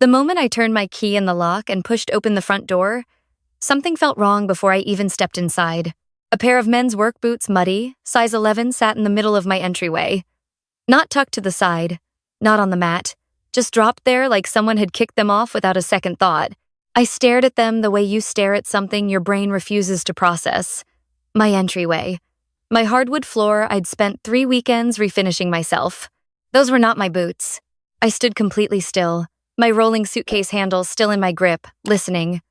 The moment I turned my key in the lock and pushed open the front door, something felt wrong before I even stepped inside. A pair of men's work boots, muddy, size 11, sat in the middle of my entryway. Not tucked to the side, not on the mat, just dropped there like someone had kicked them off without a second thought. I stared at them the way you stare at something your brain refuses to process. My entryway. My hardwood floor I'd spent 3 weekends refinishing myself. Those were not my boots. I stood completely still, my rolling suitcase handle still in my grip, listening.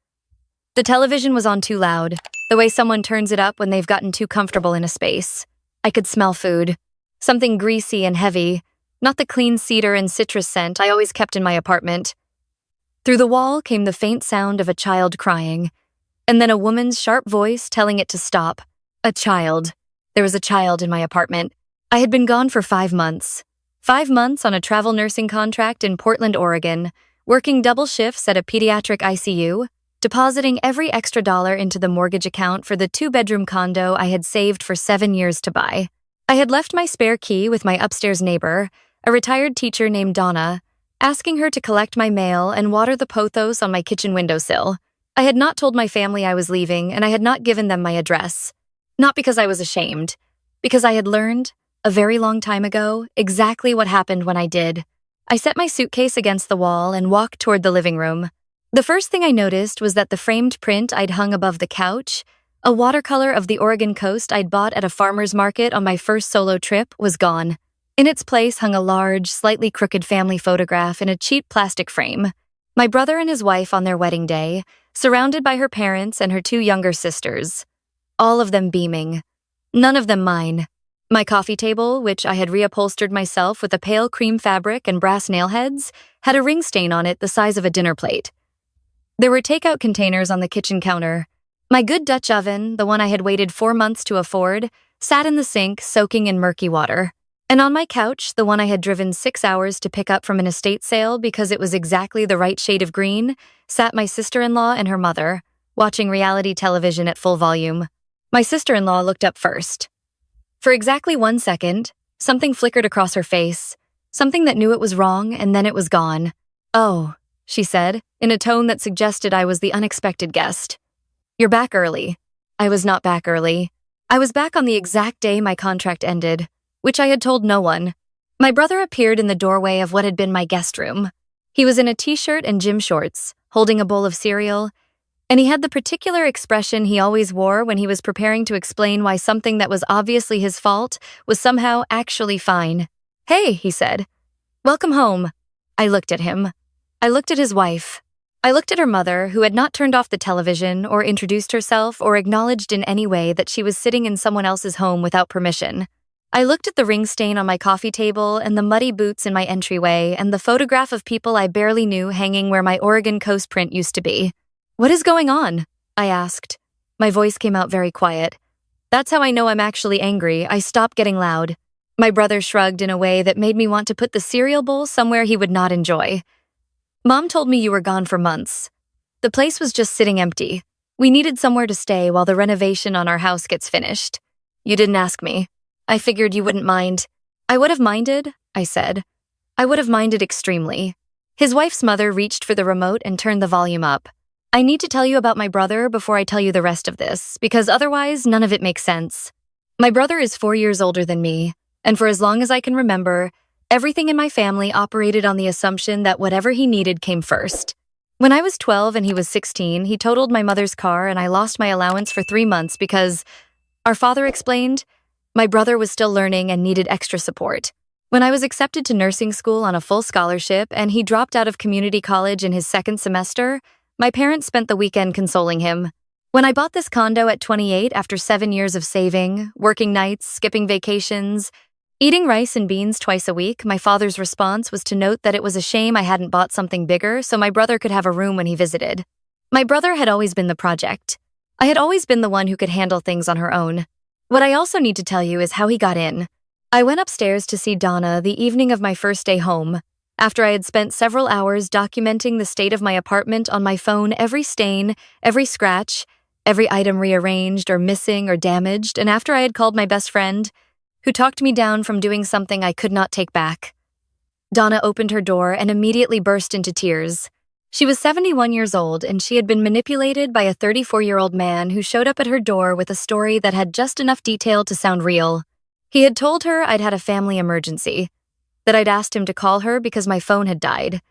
The television was on too loud, the way someone turns it up when they've gotten too comfortable in a space. I could smell food. Something greasy and heavy, not the clean cedar and citrus scent I always kept in my apartment. Through the wall came the faint sound of a child crying, and then a woman's sharp voice telling it to stop. A child. There was a child in my apartment. I had been gone for 5 months. 5 months on a travel nursing contract in Portland, Oregon, working double shifts at a pediatric ICU, depositing every extra dollar into the mortgage account for the 2-bedroom condo I had saved for 7 years to buy. I had left my spare key with my upstairs neighbor, a retired teacher named Donna, asking her to collect my mail and water the pothos on my kitchen windowsill. I had not told my family I was leaving, and I had not given them my address. Not because I was ashamed, because I had learned, a very long time ago, exactly what happened when I did. I set my suitcase against the wall and walked toward the living room. The first thing I noticed was that the framed print I'd hung above the couch, a watercolor of the Oregon coast I'd bought at a farmer's market on my first solo trip, was gone. In its place hung a large, slightly crooked family photograph in a cheap plastic frame. My brother and his wife on their wedding day, surrounded by her parents and her 2 younger sisters. All of them beaming. None of them mine. My coffee table, which I had reupholstered myself with a pale cream fabric and brass nail heads, had a ring stain on it the size of a dinner plate. There were takeout containers on the kitchen counter. My good Dutch oven, the one I had waited 4 months to afford, sat in the sink soaking in murky water. And on my couch, the one I had driven 6 hours to pick up from an estate sale because it was exactly the right shade of green, sat my sister-in-law and her mother, watching reality television at full volume. My sister-in-law looked up first. For exactly 1 second, something flickered across her face, something that knew it was wrong, and then it was gone. "Oh," she said, in a tone that suggested I was the unexpected guest. "You're back early." I was not back early. I was back on the exact day my contract ended, which I had told no one. My brother appeared in the doorway of what had been my guest room. He was in a t-shirt and gym shorts, holding a bowl of cereal, and he had the particular expression he always wore when he was preparing to explain why something that was obviously his fault was somehow actually fine. "Hey," he said. "Welcome home." I looked at him. I looked at his wife. I looked at her mother, who had not turned off the television or introduced herself or acknowledged in any way that she was sitting in someone else's home without permission. I looked at the ring stain on my coffee table and the muddy boots in my entryway and the photograph of people I barely knew hanging where my Oregon coast print used to be. "What is going on?" I asked. My voice came out very quiet. That's how I know I'm actually angry. I stopped getting loud. My brother shrugged in a way that made me want to put the cereal bowl somewhere he would not enjoy. "Mom told me you were gone for months. The place was just sitting empty. We needed somewhere to stay while the renovation on our house gets finished. You didn't ask me. I figured you wouldn't mind." "I would have minded," I said. "I would have minded extremely." His wife's mother reached for the remote and turned the volume up. "I need to tell you about my brother before I tell you the rest of this, because otherwise none of it makes sense. My brother is 4 years older than me, and for as long as I can remember, everything in my family operated on the assumption that whatever he needed came first. When I was 12 and he was 16, he totaled my mother's car and I lost my allowance for 3 months because, our father explained, my brother was still learning and needed extra support. When I was accepted to nursing school on a full scholarship and he dropped out of community college in his 2nd semester, my parents spent the weekend consoling him. When I bought this condo at 28 after 7 years of saving, working nights, skipping vacations, eating rice and beans twice a week, my father's response was to note that it was a shame I hadn't bought something bigger so my brother could have a room when he visited. My brother had always been the project. I had always been the one who could handle things on her own. What I also need to tell you is how he got in. I went upstairs to see Donna the evening of my first day home, after I had spent several hours documenting the state of my apartment on my phone, every stain, every scratch, every item rearranged or missing or damaged, and after I had called my best friend, who talked me down from doing something I could not take back. Donna opened her door and immediately burst into tears. She was 71 years old, and she had been manipulated by a 34-year-old man who showed up at her door with a story that had just enough detail to sound real. He had told her I'd had a family emergency, that I'd asked him to call her because my phone had died,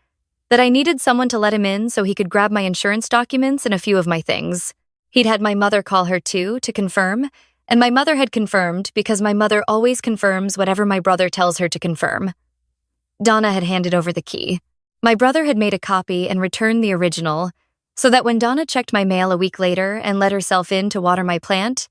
that I needed someone to let him in so he could grab my insurance documents and a few of my things. He'd had my mother call her too, to confirm, and my mother had confirmed because my mother always confirms whatever my brother tells her to confirm. Donna had handed over the key. My brother had made a copy and returned the original, so that when Donna checked my mail a week later and let herself in to water my plant,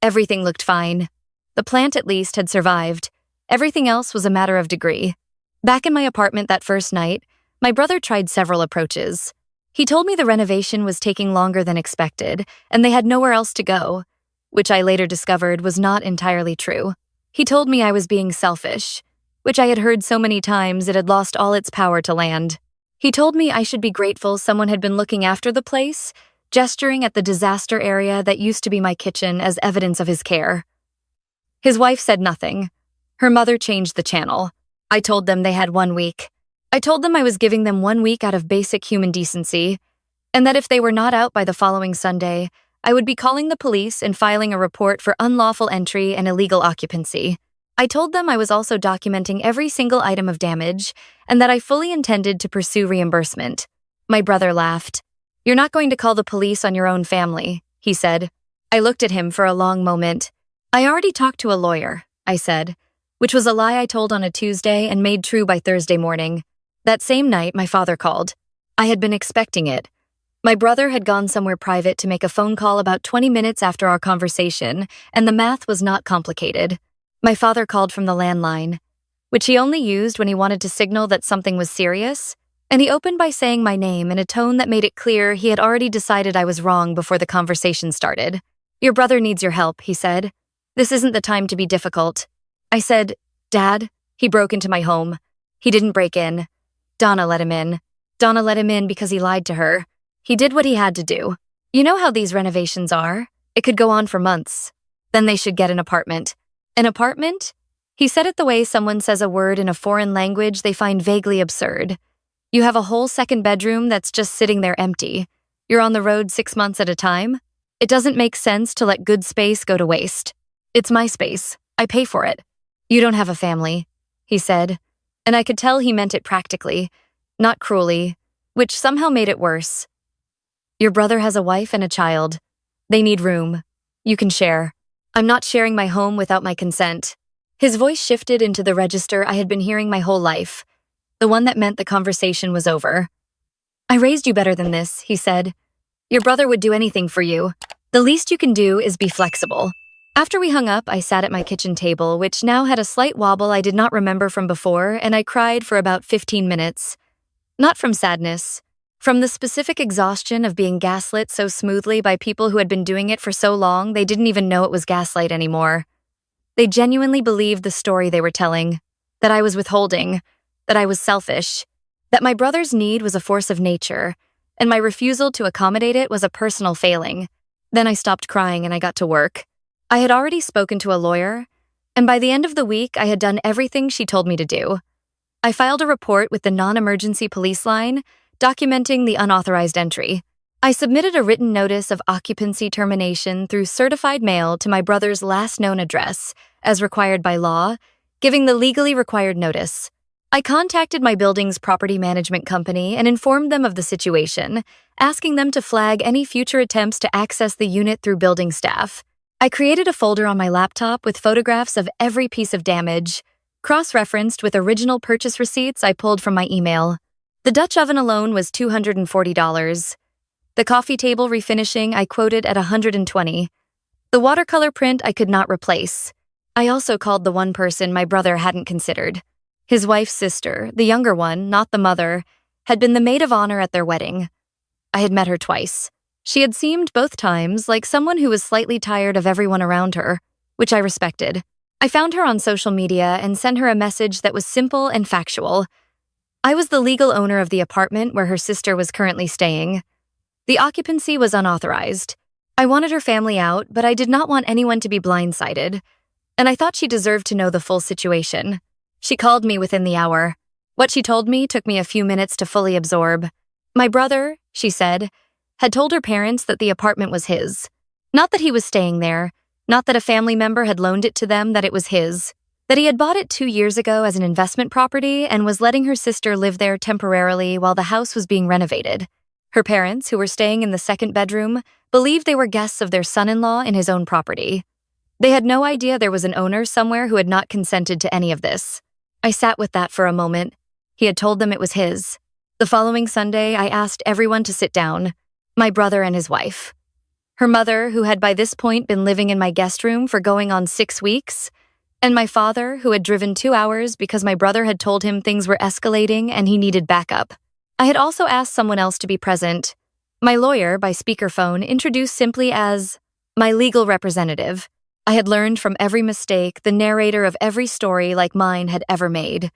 everything looked fine. The plant, at least, had survived. Everything else was a matter of degree. Back in my apartment that first night, my brother tried several approaches. He told me the renovation was taking longer than expected, and they had nowhere else to go, which I later discovered was not entirely true. He told me I was being selfish, which I had heard so many times it had lost all its power to land. He told me I should be grateful someone had been looking after the place, gesturing at the disaster area that used to be my kitchen as evidence of his care. His wife said nothing. Her mother changed the channel. I told them they had 1 week. I told them I was giving them 1 week out of basic human decency, and that if they were not out by the following Sunday, I would be calling the police and filing a report for unlawful entry and illegal occupancy. I told them I was also documenting every single item of damage and that I fully intended to pursue reimbursement. My brother laughed. "You're not going to call the police on your own family," he said. I looked at him for a long moment. "I already talked to a lawyer," I said, which was a lie I told on a Tuesday and made true by Thursday morning. That same night, my father called. I had been expecting it. My brother had gone somewhere private to make a phone call about 20 minutes after our conversation, and the math was not complicated. My father called from the landline, which he only used when he wanted to signal that something was serious, and he opened by saying my name in a tone that made it clear he had already decided I was wrong before the conversation started. "Your brother needs your help," he said. "This isn't the time to be difficult." I said, "Dad?" He broke into my home. He didn't break in. Donna let him in. Donna let him in because he lied to her. He did what he had to do. You know how these renovations are? It could go on for months. Then they should get an apartment. An apartment? He said it the way someone says a word in a foreign language they find vaguely absurd. You have a whole second bedroom that's just sitting there empty. You're on the road 6 months at a time. It doesn't make sense to let good space go to waste. It's my space. I pay for it. "You don't have a family," he said, and I could tell he meant it practically, not cruelly, which somehow made it worse. "Your brother has a wife and a child. They need room. You can share. I'm not sharing my home without my consent." His voice shifted into the register I had been hearing my whole life, the one that meant the conversation was over. "I raised you better than this," he said. "Your brother would do anything for you. The least you can do is be flexible." After we hung up, I sat at my kitchen table, which now had a slight wobble I did not remember from before, and I cried for about 15 minutes. Not from sadness, from the specific exhaustion of being gaslit so smoothly by people who had been doing it for so long they didn't even know it was gaslight anymore. They genuinely believed the story they were telling, that I was withholding, that I was selfish, that my brother's need was a force of nature, and my refusal to accommodate it was a personal failing. Then I stopped crying and I got to work. I had already spoken to a lawyer, and by the end of the week I had done everything she told me to do. I filed a report with the non-emergency police line, documenting the unauthorized entry. I submitted a written notice of occupancy termination through certified mail to my brother's last known address, as required by law, giving the legally required notice. I contacted my building's property management company and informed them of the situation, asking them to flag any future attempts to access the unit through building staff. I created a folder on my laptop with photographs of every piece of damage, cross-referenced with original purchase receipts I pulled from my email. The Dutch oven alone was $240. The coffee table refinishing I quoted at $120. The watercolor print I could not replace. I also called the one person my brother hadn't considered. His wife's sister, the younger one, not the mother, had been the maid of honor at their wedding. I had met her twice. She had seemed both times like someone who was slightly tired of everyone around her, which I respected. I found her on social media and sent her a message that was simple and factual. I was the legal owner of the apartment where her sister was currently staying. The occupancy was unauthorized. I wanted her family out, but I did not want anyone to be blindsided, and I thought she deserved to know the full situation. She called me within the hour. What she told me took me a few minutes to fully absorb. My brother, she said, had told her parents that the apartment was his. Not that he was staying there, not that a family member had loaned it to them, that it was his. That he had bought it 2 years ago as an investment property and was letting her sister live there temporarily while the house was being renovated. Her parents, who were staying in the second bedroom, believed they were guests of their son-in-law in his own property. They had no idea there was an owner somewhere who had not consented to any of this. I sat with that for a moment. He had told them it was his. The following Sunday, I asked everyone to sit down. My brother and his wife. Her mother, who had by this point been living in my guest room for going on 6 weeks, and my father, who had driven 2 hours because my brother had told him things were escalating and he needed backup. I had also asked someone else to be present. My lawyer, by speakerphone, introduced simply as my legal representative. I had learned from every mistake the narrator of every story like mine had ever made.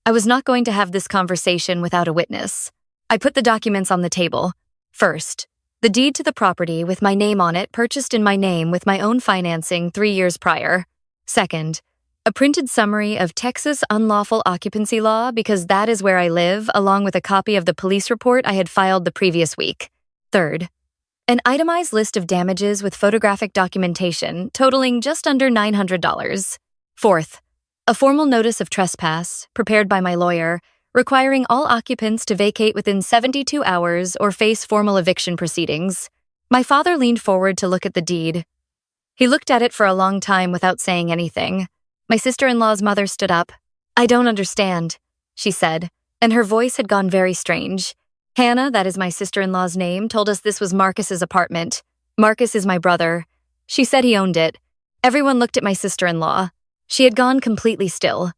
I was not going to have this conversation without a witness. I put the documents on the table. First, the deed to the property with my name on it, purchased in my name with my own financing 3 years prior. Second, a printed summary of Texas unlawful occupancy law because that is where I live, along with a copy of the police report I had filed the previous week. Third, an itemized list of damages with photographic documentation totaling just under $900. Fourth, a formal notice of trespass, prepared by my lawyer, requiring all occupants to vacate within 72 hours or face formal eviction proceedings. My father leaned forward to look at the deed. He looked at it for a long time without saying anything. My sister-in-law's mother stood up. "I don't understand," she said, and her voice had gone very strange. "Hannah, that is my sister-in-law's name, told us this was Marcus's apartment. Marcus is my brother. She said he owned it." Everyone looked at my sister-in-law. She had gone completely still.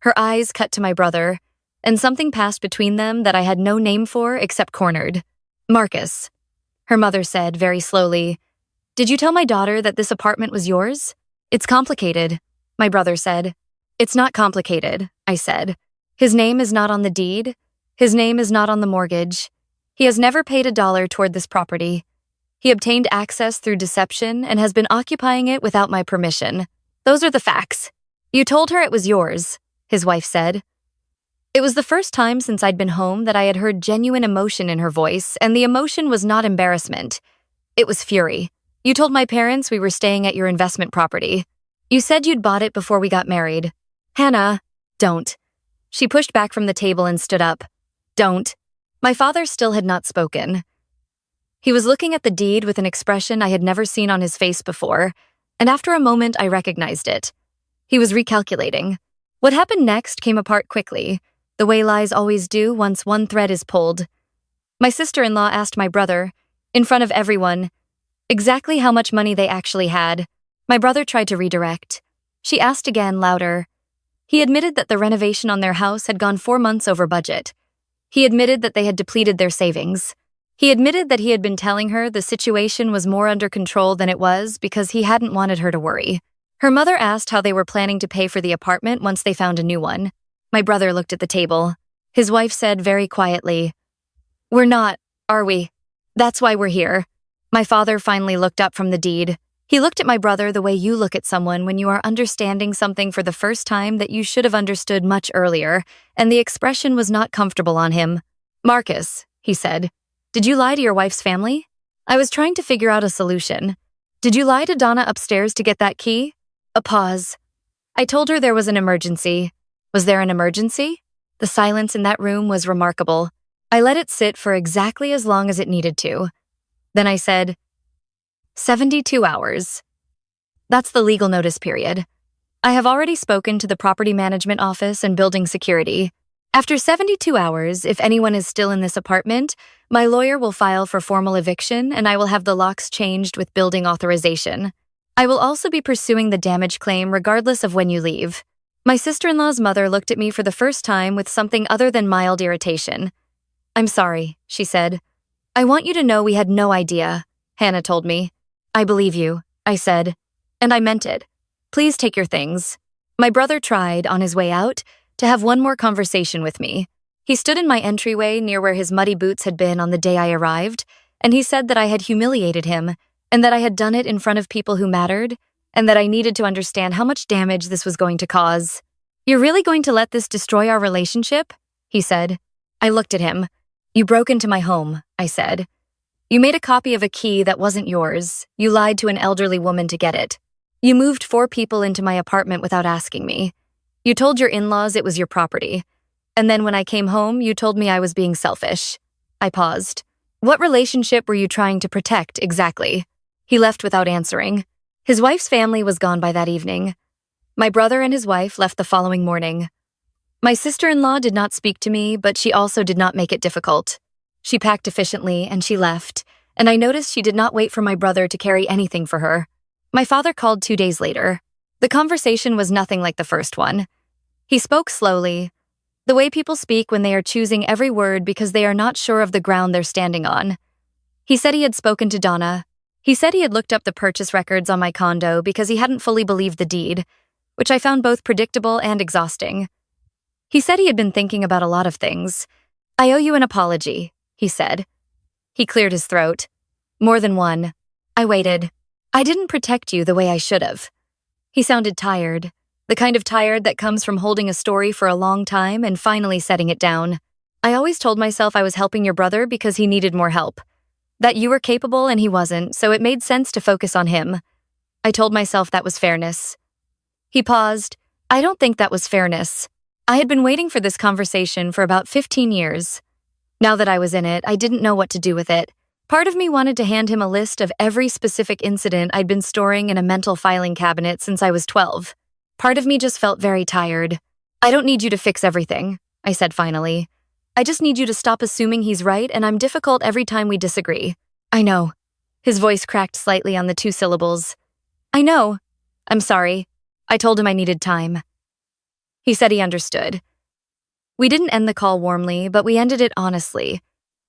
Her eyes cut to my brother, and something passed between them that I had no name for except cornered. "Marcus," her mother said very slowly, "did you tell my daughter that this apartment was yours?" "It's complicated," my brother said. "It's not complicated," I said. "His name is not on the deed. His name is not on the mortgage. He has never paid $1 toward this property. He obtained access through deception and has been occupying it without my permission. Those are the facts." "You told her it was yours," his wife said. It was the first time since I'd been home that I had heard genuine emotion in her voice, and the emotion was not embarrassment. It was fury. "You told my parents we were staying at your investment property. You said you'd bought it before we got married." "Hannah, don't." She pushed back from the table and stood up. "Don't." My father still had not spoken. He was looking at the deed with an expression I had never seen on his face before, and after a moment I recognized it. He was recalculating. What happened next came apart quickly, the way lies always do once one thread is pulled. My sister-in-law asked my brother, in front of everyone, exactly how much money they actually had. My brother tried to redirect. She asked again, louder. He admitted that the renovation on their house had gone 4 months over budget. He admitted that they had depleted their savings. He admitted that he had been telling her the situation was more under control than it was because he hadn't wanted her to worry. Her mother asked how they were planning to pay for the apartment once they found a new one. My brother looked at the table. His wife said very quietly, "We're not, are we? That's why we're here." My father finally looked up from the deed. He looked at my brother the way you look at someone when you are understanding something for the first time that you should have understood much earlier, and the expression was not comfortable on him. "Marcus," he said, "did you lie to your wife's family?" I was trying to figure out a solution. "Did you lie to Donna upstairs to get that key?" A pause. "I told her there was an emergency." Was there an emergency? The silence in that room was remarkable. I let it sit for exactly as long as it needed to. Then I said, 72 hours. That's the legal notice period. I have already spoken to the property management office and building security. After 72 hours, if anyone is still in this apartment, my lawyer will file for formal eviction and I will have the locks changed with building authorization. I will also be pursuing the damage claim regardless of when you leave. My sister-in-law's mother looked at me for the first time with something other than mild irritation. "I'm sorry," she said. "I want you to know we had no idea," Hannah told me. "I believe you," I said. And I meant it. "Please take your things." My brother tried, on his way out, to have one more conversation with me. He stood in my entryway near where his muddy boots had been on the day I arrived, and he said that I had humiliated him, and that I had done it in front of people who mattered, and that I needed to understand how much damage this was going to cause. "You're really going to let this destroy our relationship?" he said. I looked at him. You broke into my home, I said. You made a copy of a key that wasn't yours. You lied to an elderly woman to get it. You moved 4 people into my apartment without asking me. You told your in-laws it was your property. And then when I came home, you told me I was being selfish. I paused. What relationship were you trying to protect, exactly? He left without answering. His wife's family was gone by that evening. My brother and his wife left the following morning. My sister-in-law did not speak to me, but she also did not make it difficult. She packed efficiently and she left, and I noticed she did not wait for my brother to carry anything for her. My father called 2 days later. The conversation was nothing like the first one. He spoke slowly, the way people speak when they are choosing every word because they are not sure of the ground they're standing on. He said he had spoken to Donna. He said he had looked up the purchase records on my condo because he hadn't fully believed the deed, which I found both predictable and exhausting. He said he had been thinking about a lot of things. I owe you an apology, he said. He cleared his throat. More than one. I waited. I didn't protect you the way I should have. He sounded tired, the kind of tired that comes from holding a story for a long time and finally setting it down. I always told myself I was helping your brother because he needed more help. That you were capable and he wasn't, so it made sense to focus on him. I told myself that was fairness. He paused. I don't think that was fairness. I had been waiting for this conversation for about 15 years. Now that I was in it, I didn't know what to do with it. Part of me wanted to hand him a list of every specific incident I'd been storing in a mental filing cabinet since I was 12. Part of me just felt very tired. I don't need you to fix everything, I said finally. I just need you to stop assuming he's right and I'm difficult every time we disagree. I know. His voice cracked slightly on the 2 syllables. I know. I'm sorry. I told him I needed time. He said he understood. We didn't end the call warmly, but we ended it honestly.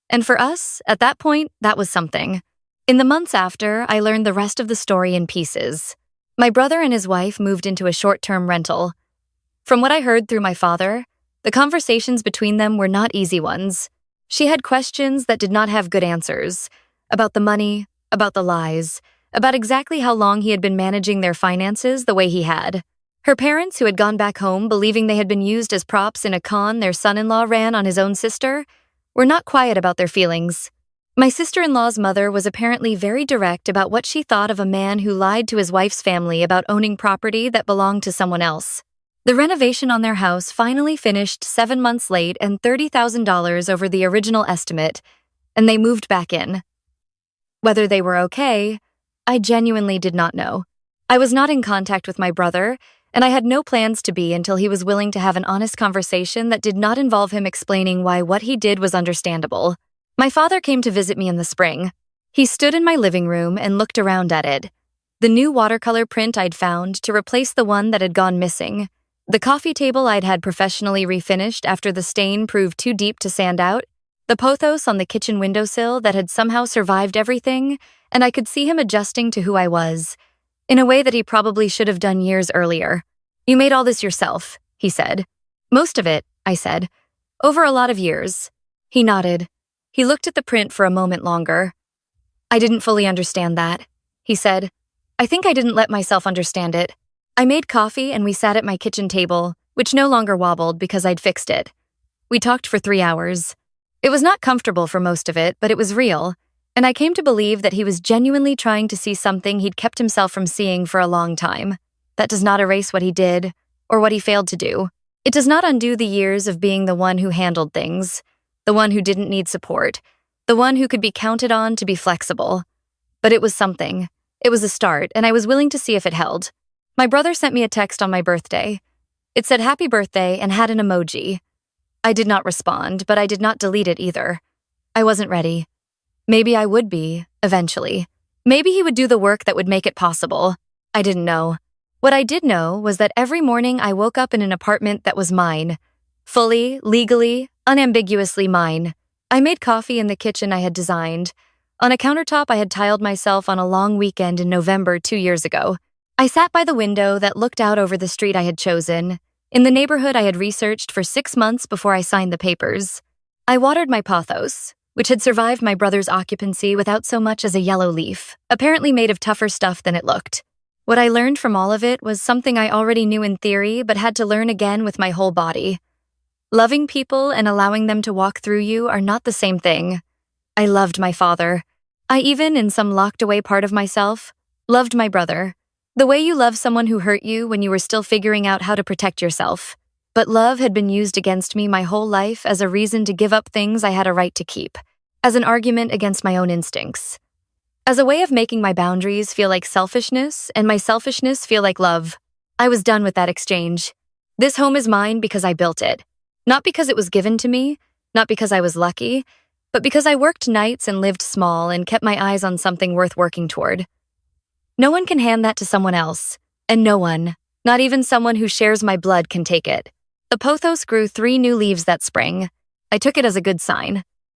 And for us, at that point, that was something. In the months after, I learned the rest of the story in pieces. My brother and his wife moved into a short-term rental. From what I heard through my father, the conversations between them were not easy ones. She had questions that did not have good answers. About the money, about the lies, about exactly how long he had been managing their finances the way he had. Her parents, who had gone back home believing they had been used as props in a con their son-in-law ran on his own sister, were not quiet about their feelings. My sister-in-law's mother was apparently very direct about what she thought of a man who lied to his wife's family about owning property that belonged to someone else. The renovation on their house finally finished 7 months late and $30,000 over the original estimate, and they moved back in. Whether they were okay, I genuinely did not know. I was not in contact with my brother, and I had no plans to be until he was willing to have an honest conversation that did not involve him explaining why what he did was understandable. My father came to visit me in the spring. He stood in my living room and looked around at it. The new watercolor print I'd found to replace the one that had gone missing. The coffee table I'd had professionally refinished after the stain proved too deep to sand out. The pothos on the kitchen windowsill that had somehow survived everything, and I could see him adjusting to who I was, in a way that he probably should have done years earlier. You made all this yourself, he said. Most of it, I said. Over a lot of years. He nodded. He looked at the print for a moment longer. I didn't fully understand that, he said. I think I didn't let myself understand it. I made coffee and we sat at my kitchen table, which no longer wobbled because I'd fixed it. We talked for 3 hours. It was not comfortable for most of it, but it was real, and I came to believe that he was genuinely trying to see something he'd kept himself from seeing for a long time. That does not erase what he did, or what he failed to do. It does not undo the years of being the one who handled things, the one who didn't need support, the one who could be counted on to be flexible. But it was something. It was a start, and I was willing to see if it held. My brother sent me a text on my birthday. It said happy birthday and had an emoji. I did not respond, but I did not delete it either. I wasn't ready. Maybe I would be, eventually. Maybe he would do the work that would make it possible. I didn't know. What I did know was that every morning I woke up in an apartment that was mine. Fully, legally, unambiguously mine. I made coffee in the kitchen I had designed. On a countertop I had tiled myself on a long weekend in November 2 years ago. I sat by the window that looked out over the street I had chosen, in the neighborhood I had researched for 6 months before I signed the papers. I watered my pothos, which had survived my brother's occupancy without so much as a yellow leaf, apparently made of tougher stuff than it looked. What I learned from all of it was something I already knew in theory but had to learn again with my whole body. Loving people and allowing them to walk through you are not the same thing. I loved my father. I even, in some locked-away part of myself, loved my brother. The way you love someone who hurt you when you were still figuring out how to protect yourself. But love had been used against me my whole life as a reason to give up things I had a right to keep, as an argument against my own instincts, as a way of making my boundaries feel like selfishness and my selfishness feel like love. I was done with that exchange. This home is mine because I built it. Not because it was given to me, not because I was lucky, but because I worked nights and lived small and kept my eyes on something worth working toward. No one can hand that to someone else, and no one, not even someone who shares my blood, can take it. The pothos grew 3 new leaves that spring. I took it as a good sign.